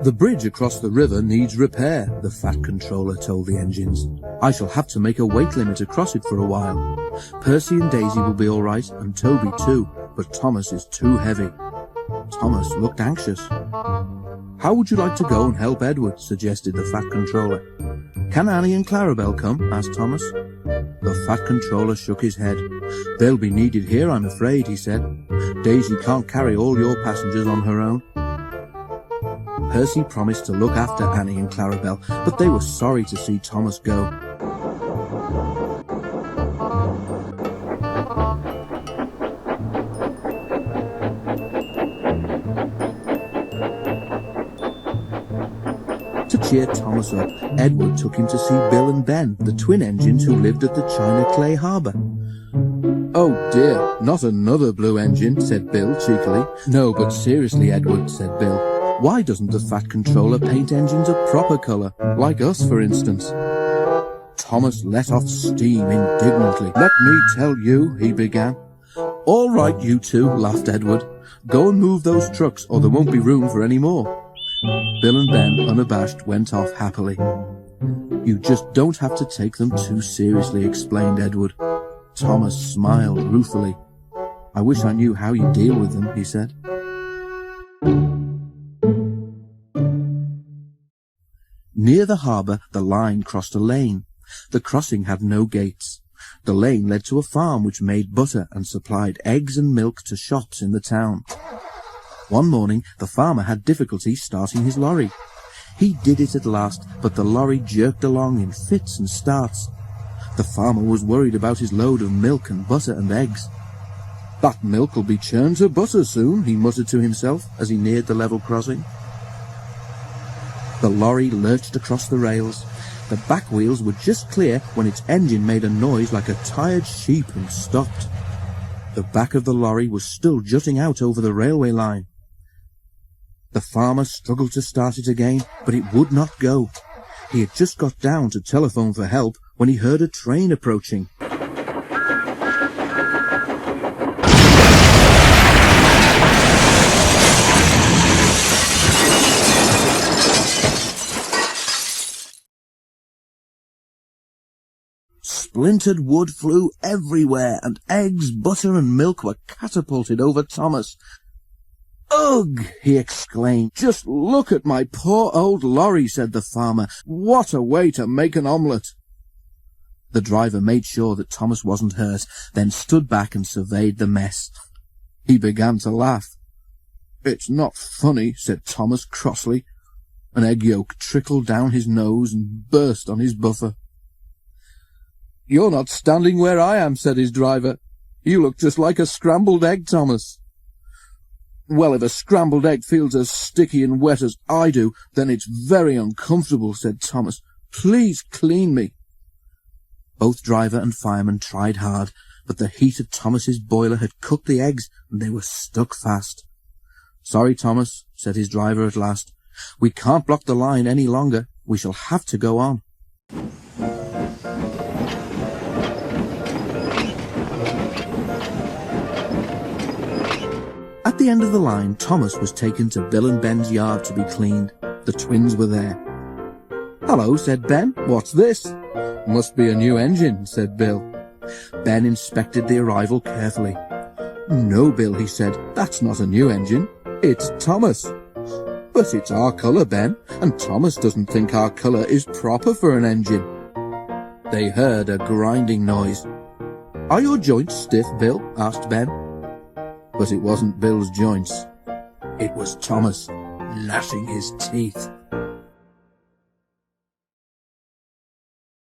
The bridge across the river needs repair, the Fat Controller told the engines. I shall have to make a weight limit across it for a while. Percy and Daisy will be all right, and Toby too, but Thomas is too heavy. Thomas looked anxious. How would you like to go and help Edward? Suggested the Fat Controller. Can Annie and Clarabel come? Asked Thomas. The Fat Controller shook his head. They'll be needed here, I'm afraid, he said. Daisy can't carry all your passengers on her own. Percy promised to look after Annie and Clarabel, but they were sorry to see Thomas go. To cheer Thomas up, Edward took him to see Bill and Ben, the twin engines who lived at the China Clay Harbour. Oh dear, not another blue engine, said Bill cheekily. No, but seriously, Edward, said Bill. Why doesn't the Fat Controller paint engines a proper colour, like us, for instance? Thomas let off steam indignantly. Let me tell you, he began. All right, you two, laughed Edward. Go and move those trucks, or there won't be room for any more. Bill and Ben, unabashed, went off happily. You just don't have to take them too seriously, explained Edward. Thomas smiled ruefully. I wish I knew how you deal with them, he said. Near the harbour, the line crossed a lane. The crossing had no gates. The lane led to a farm which made butter and supplied eggs and milk to shops in the town. One morning, the farmer had difficulty starting his lorry. He did it at last, but the lorry jerked along in fits and starts. The farmer was worried about his load of milk and butter and eggs. That milk'll be churned to butter soon, he muttered to himself as he neared the level crossing. The lorry lurched across the rails. The back wheels were just clear when its engine made a noise like a tired sheep and stopped. The back of the lorry was still jutting out over the railway line. The farmer struggled to start it again, but it would not go. He had just got down to telephone for help when he heard a train approaching. Splintered wood flew everywhere, and eggs, butter and milk were catapulted over Thomas. Ugh! He exclaimed. Just look at my poor old lorry, said the farmer. What a way to make an omelette! The driver made sure that Thomas wasn't hurt, then stood back and surveyed the mess. He began to laugh. It's not funny, said Thomas crossly. An egg yolk trickled down his nose and burst on his buffer. You're not standing where I am, said his driver. You look just like a scrambled egg, Thomas. Well, if a scrambled egg feels as sticky and wet as I do, then it's very uncomfortable, said Thomas. Please clean me. Both driver and fireman tried hard, but the heat of Thomas's boiler had cooked the eggs, and they were stuck fast. Sorry, Thomas, said his driver at last. We can't block the line any longer. We shall have to go on. At the end of the line, Thomas was taken to Bill and Ben's yard to be cleaned. The twins were there. Hello, said Ben. What's this? Must be a new engine, said Bill. Ben inspected the arrival carefully. No, Bill, he said. That's not a new engine. It's Thomas. But it's our colour, Ben, and Thomas doesn't think our colour is proper for an engine. They heard a grinding noise. Are your joints stiff, Bill? Asked Ben. But it wasn't Bill's joints. It was Thomas, gnashing his teeth.